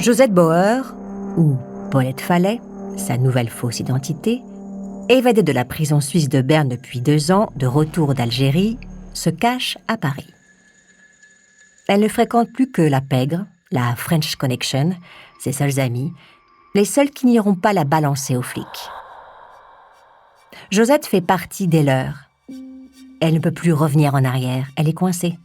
Josette Bauer, ou Paulette Fallet, sa nouvelle fausse identité, évadée de la prison suisse de Berne depuis 2 ans, de retour d'Algérie, se cache à Paris. Elle ne fréquente plus que la pègre, la French Connection, ses seuls amis, les seuls qui n'iront pas la balancer aux flics. Josette fait partie des leurs. Elle ne peut plus revenir en arrière, elle est coincée.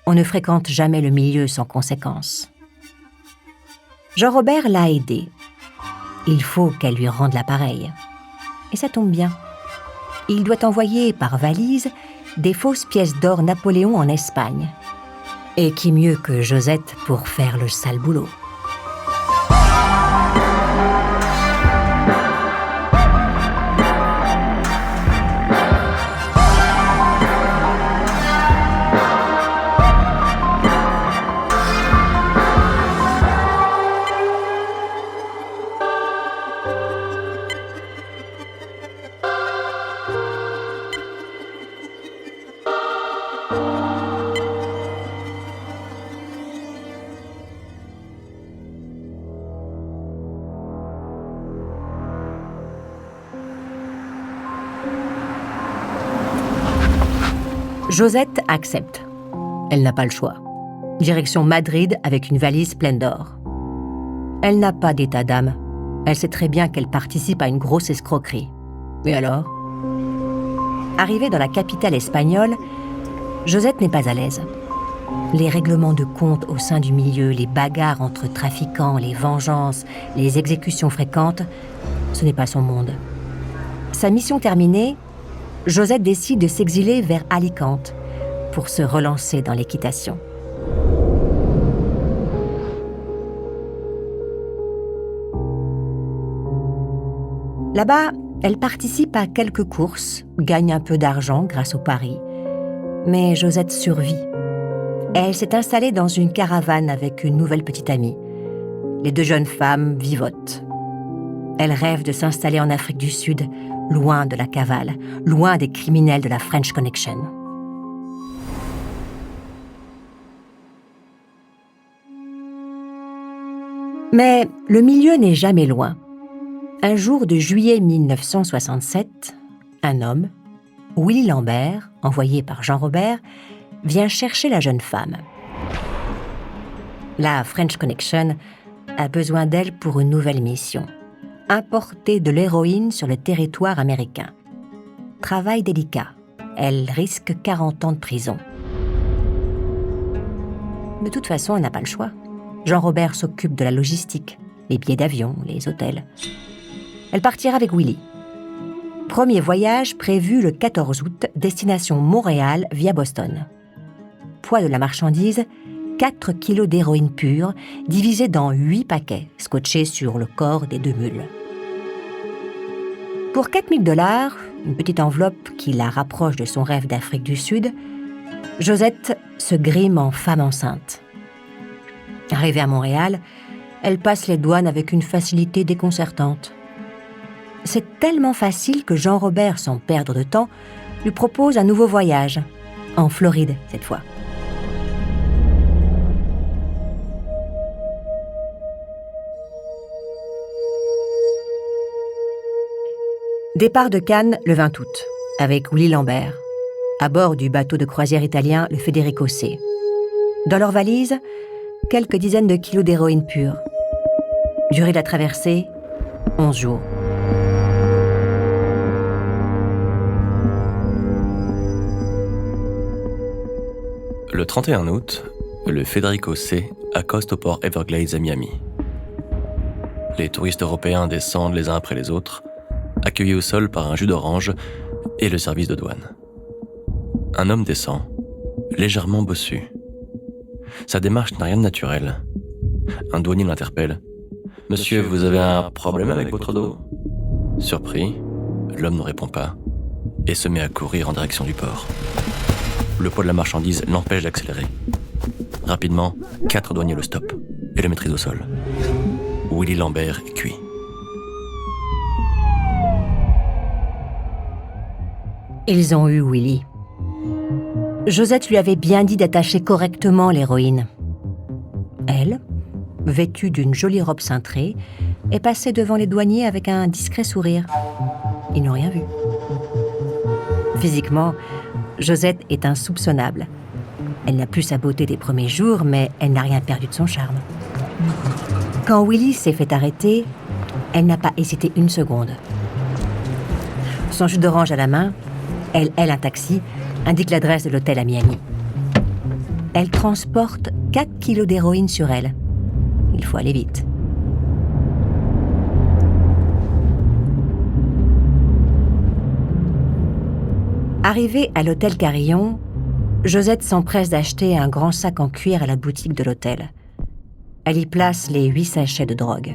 On ne fréquente jamais le milieu sans conséquence. Jean-Robert l'a aidée. Il faut qu'elle lui rende l'appareil. Et ça tombe bien. Il doit envoyer par valise des fausses pièces d'or Napoléon en Espagne. Et qui mieux que Josette pour faire le sale boulot? Josette accepte. Elle n'a pas le choix. Direction Madrid avec une valise pleine d'or. Elle n'a pas d'état d'âme. Elle sait très bien qu'elle participe à une grosse escroquerie. Et alors? Arrivée dans la capitale espagnole, Josette n'est pas à l'aise. Les règlements de compte au sein du milieu, les bagarres entre trafiquants, les vengeances, les exécutions fréquentes, ce n'est pas son monde. Sa mission terminée, Josette décide de s'exiler vers Alicante pour se relancer dans l'équitation. Là-bas, elle participe à quelques courses, gagne un peu d'argent grâce au pari. Mais Josette survit. Elle s'est installée dans une caravane avec une nouvelle petite amie. Les 2 jeunes femmes vivotent. Elle rêve de s'installer en Afrique du Sud, loin de la cavale, loin des criminels de la French Connection. Mais le milieu n'est jamais loin. Un jour de juillet 1967, un homme, Willy Lambert, envoyé par Jean-Robert, vient chercher la jeune femme. La French Connection a besoin d'elle pour une nouvelle mission. Importer de l'héroïne sur le territoire américain. Travail délicat. Elle risque 40 ans de prison. De toute façon, elle n'a pas le choix. Jean-Robert s'occupe de la logistique, les billets d'avion, les hôtels. Elle partira avec Willy. Premier voyage prévu le 14 août, destination Montréal via Boston. Poids de la marchandise, 4 kilos d'héroïne pure, divisée dans 8 paquets, scotchés sur le corps des 2 mules. Pour 4 000 $, une petite enveloppe qui la rapproche de son rêve d'Afrique du Sud, Josette se grime en femme enceinte. Arrivée à Montréal, elle passe les douanes avec une facilité déconcertante. C'est tellement facile que Jean-Robert, sans perdre de temps, lui propose un nouveau voyage, en Floride cette fois. Départ de Cannes le 20 août, avec Willy Lambert, à bord du bateau de croisière italien le Federico C. Dans leur valise, quelques dizaines de kilos d'héroïne pure. Durée de la traversée, 11 jours. Le 31 août, le Federico C accoste au port Everglades à Miami. Les touristes européens descendent les uns après les autres, accueillis au sol par un jus d'orange et le service de douane. Un homme descend, légèrement bossu. Sa démarche n'a rien de naturel. Un douanier l'interpelle. « Monsieur, vous avez un problème avec votre dos ?» Surpris, l'homme ne répond pas et se met à courir en direction du port. Le poids de la marchandise l'empêche d'accélérer. Rapidement, 4 douaniers le stoppent et le maîtrisent au sol. Willy Lambert est cuit. Ils ont eu Willy. Josette lui avait bien dit d'attacher correctement l'héroïne. Elle, vêtue d'une jolie robe cintrée, est passée devant les douaniers avec un discret sourire. Ils n'ont rien vu. Physiquement, Josette est insoupçonnable. Elle n'a plus sa beauté des premiers jours, mais elle n'a rien perdu de son charme. Quand Willie s'est fait arrêter, elle n'a pas hésité une seconde. Son jus d'orange à la main, elle un taxi, indique l'adresse de l'hôtel à Miami. Elle transporte 4 kilos d'héroïne sur elle. Il faut aller vite. Arrivée à l'hôtel Carillon, Josette s'empresse d'acheter un grand sac en cuir à la boutique de l'hôtel. Elle y place les 8 sachets de drogue.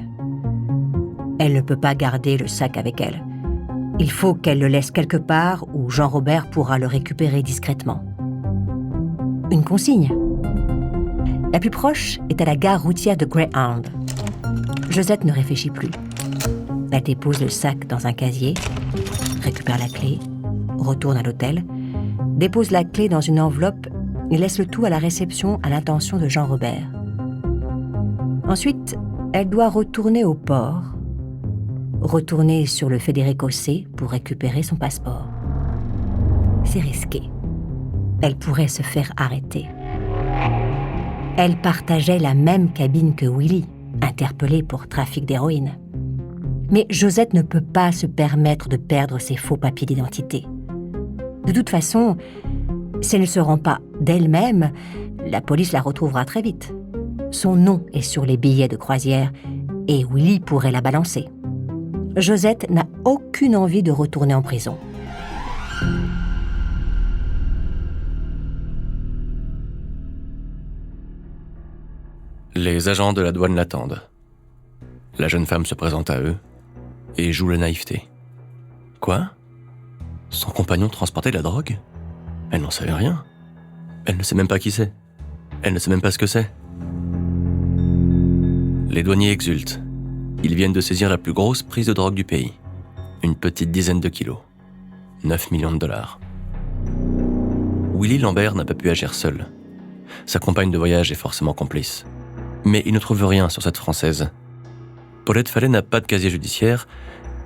Elle ne peut pas garder le sac avec elle. Il faut qu'elle le laisse quelque part où Jean-Robert pourra le récupérer discrètement. Une consigne. La plus proche est à la gare routière de Greyhound. Josette ne réfléchit plus. Elle dépose le sac dans un casier, récupère la clé, retourne à l'hôtel, dépose la clé dans une enveloppe et laisse le tout à la réception à l'intention de Jean-Robert. Ensuite, elle doit retourner au port, retourner sur le Federico C pour récupérer son passeport. C'est risqué. Elle pourrait se faire arrêter. Elle partageait la même cabine que Willie, interpellé pour trafic d'héroïne. Mais Josette ne peut pas se permettre de perdre ses faux papiers d'identité. De toute façon, si elle ne se rend pas d'elle-même, la police la retrouvera très vite. Son nom est sur les billets de croisière et Willie pourrait la balancer. Josette n'a aucune envie de retourner en prison. Les agents de la douane l'attendent. La jeune femme se présente à eux et joue la naïveté. Quoi ? Son compagnon transportait de la drogue ? Elle n'en savait rien. Elle ne sait même pas qui c'est. Elle ne sait même pas ce que c'est. Les douaniers exultent. Ils viennent de saisir la plus grosse prise de drogue du pays. Une petite dizaine de kilos. 9 millions de dollars. Willie Lambert n'a pas pu agir seul. Sa compagne de voyage est forcément complice. Mais il ne trouve rien sur cette Française. Paulette Fallet n'a pas de casier judiciaire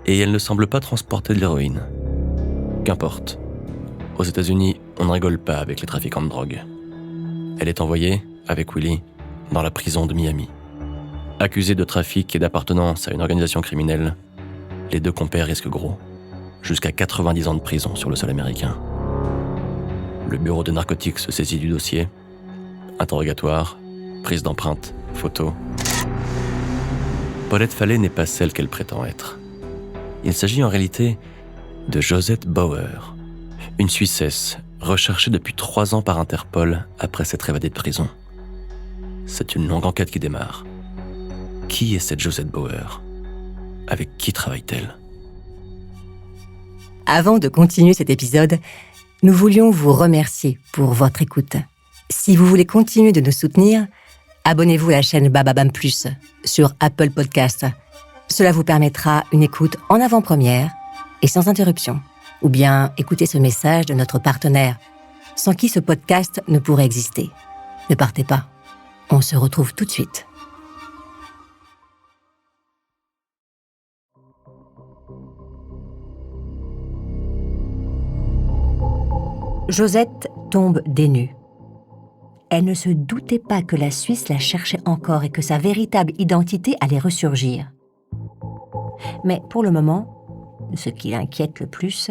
et elle ne semble pas transporter de l'héroïne. Qu'importe. Aux États-Unis, on ne rigole pas avec les trafiquants de drogue. Elle est envoyée, avec Willie, dans la prison de Miami. Accusée de trafic et d'appartenance à une organisation criminelle, les deux compères risquent gros, jusqu'à 90 ans de prison sur le sol américain. Le bureau de narcotiques se saisit du dossier. Interrogatoire, prise d'empreintes, photos. Paulette Fallet n'est pas celle qu'elle prétend être. Il s'agit en réalité de Josette Bauer, une Suissesse recherchée depuis 3 ans par Interpol après s'être évadée de prison. C'est une longue enquête qui démarre. Qui est cette Josette Bauer ? Avec qui travaille-t-elle ? Avant de continuer cet épisode, nous voulions vous remercier pour votre écoute. Si vous voulez continuer de nous soutenir, abonnez-vous à la chaîne Bababam Plus sur Apple Podcasts. Cela vous permettra une écoute en avant-première et sans interruption. Ou bien écoutez ce message de notre partenaire, sans qui ce podcast ne pourrait exister. Ne partez pas, on se retrouve tout de suite. Josette tombe des nues. Elle ne se doutait pas que la Suisse la cherchait encore et que sa véritable identité allait ressurgir. Mais pour le moment, ce qui l'inquiète le plus,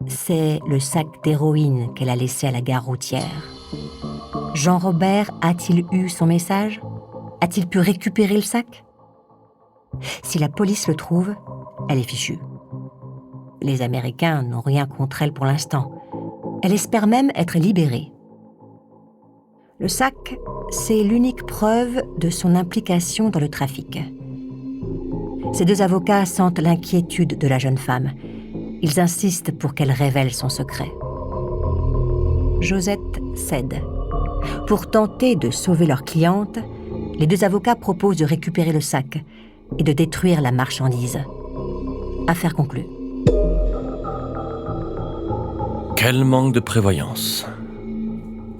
c'est le sac d'héroïne qu'elle a laissé à la gare routière. Jean-Robert a-t-il eu son message ? A-t-il pu récupérer le sac ? Si la police le trouve, elle est fichue. Les Américains n'ont rien contre elle pour l'instant. Elle espère même être libérée. Le sac, c'est l'unique preuve de son implication dans le trafic. Ces 2 avocats sentent l'inquiétude de la jeune femme. Ils insistent pour qu'elle révèle son secret. Josette cède. Pour tenter de sauver leur cliente, les 2 avocats proposent de récupérer le sac et de détruire la marchandise. Affaire conclue. Quel manque de prévoyance.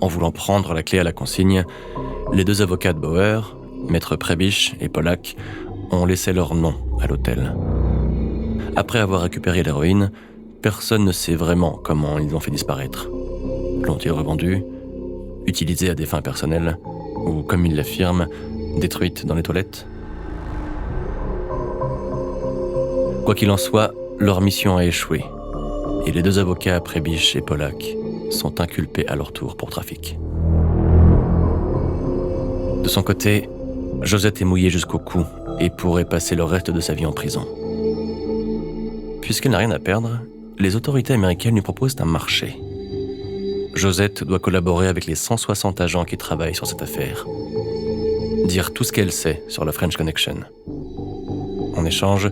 En voulant prendre la clé à la consigne, les 2 avocats de Bauer Maître Prebisch et Pollack ont laissé leur nom à l'hôtel. Après avoir récupéré l'héroïne, personne ne sait vraiment comment ils l'ont fait disparaître. L'ont-ils revendue, utilisée à des fins personnelles, ou, comme ils l'affirment, détruite dans les toilettes? Quoi qu'il en soit, leur mission a échoué, et les deux avocats, Prebisch et Pollack, sont inculpés à leur tour pour trafic. De son côté, Josette est mouillée jusqu'au cou et pourrait passer le reste de sa vie en prison. Puisqu'elle n'a rien à perdre, les autorités américaines lui proposent un marché. Josette doit collaborer avec les 160 agents qui travaillent sur cette affaire. Dire tout ce qu'elle sait sur la French Connection. En échange,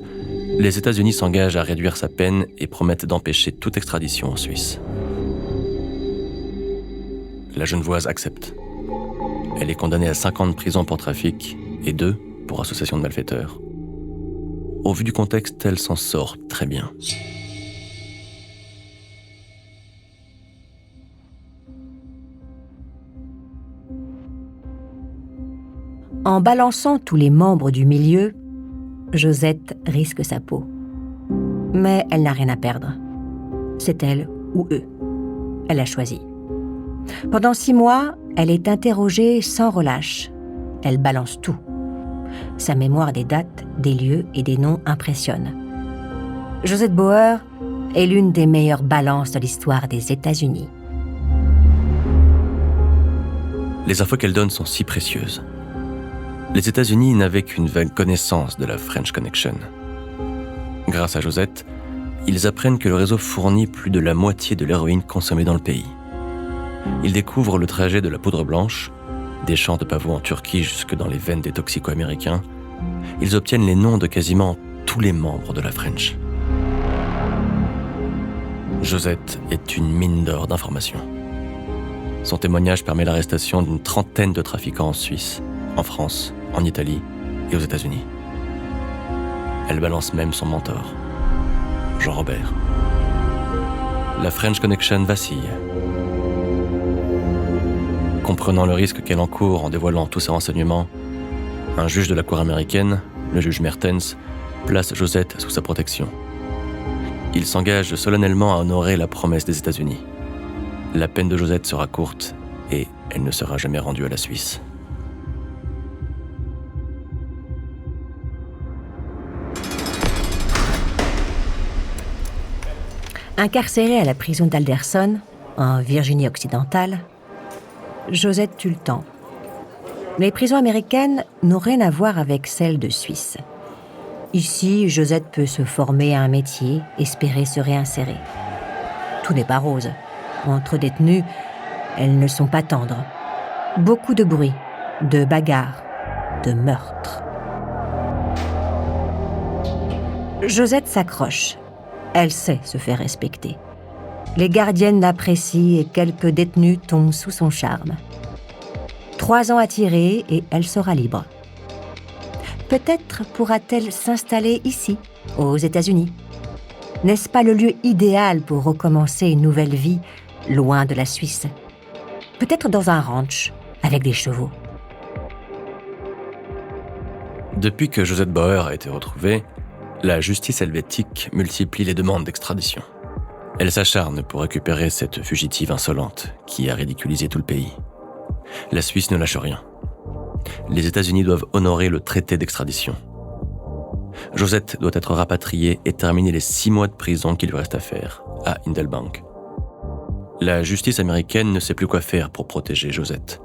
les États-Unis s'engagent à réduire sa peine et promettent d'empêcher toute extradition en Suisse. La Genevoise accepte. Elle est condamnée à 5 ans de prison pour trafic et 2 pour association de malfaiteurs. Au vu du contexte, elle s'en sort très bien. En balançant tous les membres du milieu, Josette risque sa peau. Mais elle n'a rien à perdre. C'est elle ou eux. Elle a choisi. Pendant 6 mois, elle est interrogée sans relâche. Elle balance tout. Sa mémoire des dates, des lieux et des noms impressionne. Josette Bauer est l'une des meilleures balances de l'histoire des États-Unis. Les infos qu'elle donne sont si précieuses. Les États-Unis n'avaient qu'une vague connaissance de la French Connection. Grâce à Josette, ils apprennent que le réseau fournit plus de la moitié de l'héroïne consommée dans le pays. Ils découvrent le trajet de la poudre blanche, des champs de pavots en Turquie jusque dans les veines des toxico-américains. Ils obtiennent les noms de quasiment tous les membres de la French. Josette est une mine d'or d'informations. Son témoignage permet l'arrestation d'une 30aine de trafiquants en Suisse, en France, en Italie et aux États-Unis. Elle balance même son mentor, Jean Robert. La French Connection vacille. Comprenant le risque qu'elle encourt en dévoilant tous ses renseignements, un juge de la cour américaine, le juge Mertens, place Josette sous sa protection. Il s'engage solennellement à honorer la promesse des États-Unis. La peine de Josette sera courte et elle ne sera jamais rendue à la Suisse. Incarcérée à la prison d'Alderson, en Virginie occidentale, Josette tue le temps. Les prisons américaines n'ont rien à voir avec celles de Suisse. Ici, Josette peut se former à un métier, espérer se réinsérer. Tout n'est pas rose. Entre détenus, elles ne sont pas tendres. Beaucoup de bruit, de bagarres, de meurtres. Josette s'accroche. Elle sait se faire respecter. Les gardiennes l'apprécient et quelques détenus tombent sous son charme. 3 ans à tirer et elle sera libre. Peut-être pourra-t-elle s'installer ici, aux États-Unis. N'est-ce pas le lieu idéal pour recommencer une nouvelle vie, loin de la Suisse? Peut-être dans un ranch, avec des chevaux. Depuis que Josette Bauer a été retrouvée, la justice helvétique multiplie les demandes d'extradition. Elle s'acharne pour récupérer cette fugitive insolente qui a ridiculisé tout le pays. La Suisse ne lâche rien. Les États-Unis doivent honorer le traité d'extradition. Josette doit être rapatriée et terminer les 6 mois de prison qu'il lui reste à faire, à Hindelbank. La justice américaine ne sait plus quoi faire pour protéger Josette.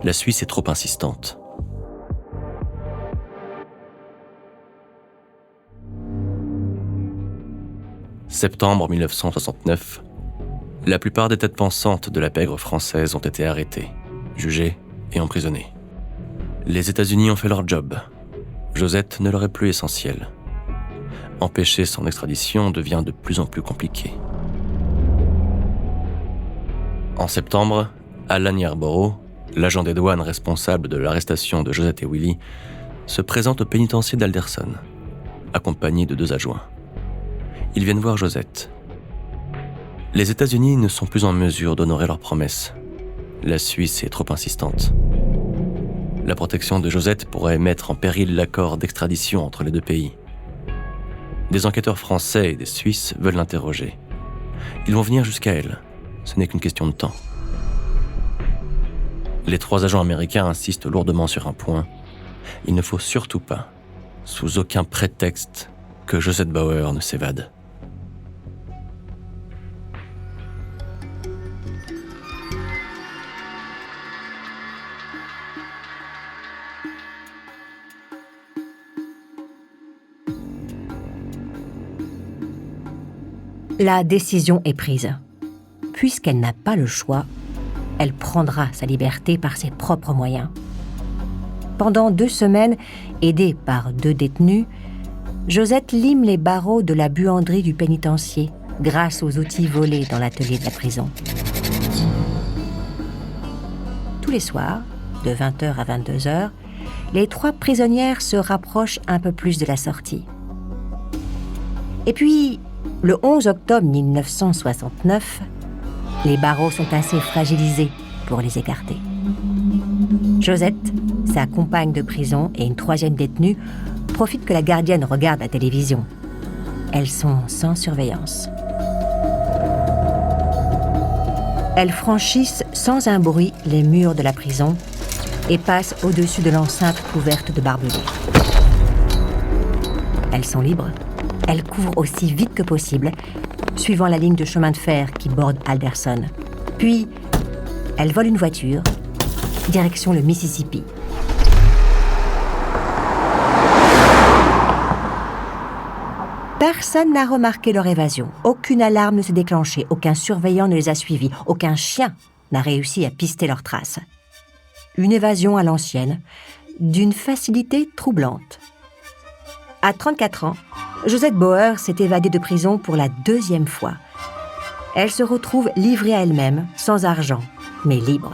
La Suisse est trop insistante. Septembre 1969, la plupart des têtes pensantes de la pègre française ont été arrêtées, jugées et emprisonnées. Les États-Unis ont fait leur job. Josette ne leur est plus essentielle. Empêcher son extradition devient de plus en plus compliqué. En septembre, Alan Yarborough, l'agent des douanes responsable de l'arrestation de Josette et Willie, se présente au pénitencier d'Alderson, accompagné de 2 adjoints. Ils viennent voir Josette. Les États-Unis ne sont plus en mesure d'honorer leurs promesses. La Suisse est trop insistante. La protection de Josette pourrait mettre en péril l'accord d'extradition entre les deux pays. Des enquêteurs français et des Suisses veulent l'interroger. Ils vont venir jusqu'à elle. Ce n'est qu'une question de temps. Les 3 agents américains insistent lourdement sur un point. Il ne faut surtout pas, sous aucun prétexte, que Josette Bauer ne s'évade. La décision est prise. Puisqu'elle n'a pas le choix, elle prendra sa liberté par ses propres moyens. Pendant 2 semaines, aidée par 2 détenus, Josette lime les barreaux de la buanderie du pénitencier grâce aux outils volés dans l'atelier de la prison. Tous les soirs, de 20h à 22h, les 3 prisonnières se rapprochent un peu plus de la sortie. Et puis, le 11 octobre 1969, les barreaux sont assez fragilisés pour les écarter. Josette, sa compagne de prison et une 3e détenue profitent que la gardienne regarde la télévision. Elles sont sans surveillance. Elles franchissent sans un bruit les murs de la prison et passent au-dessus de l'enceinte couverte de barbelés. Elles sont libres. Elles couvrent aussi vite que possible, suivant la ligne de chemin de fer qui borde Alderson. Puis, elles volent une voiture, direction le Mississippi. Personne n'a remarqué leur évasion. Aucune alarme ne s'est déclenchée, aucun surveillant ne les a suivis, aucun chien n'a réussi à pister leurs traces. Une évasion à l'ancienne, d'une facilité troublante. À 34 ans, Josette Bauer s'est évadée de prison pour la 2e fois. Elle se retrouve livrée à elle-même, sans argent, mais libre.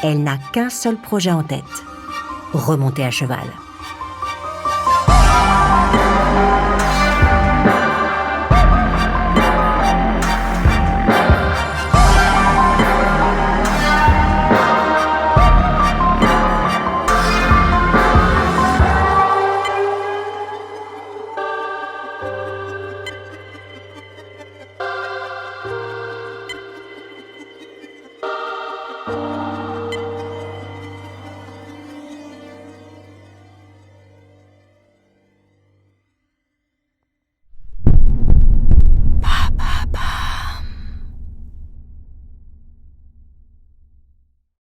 Elle n'a qu'un seul projet en tête, remonter à cheval.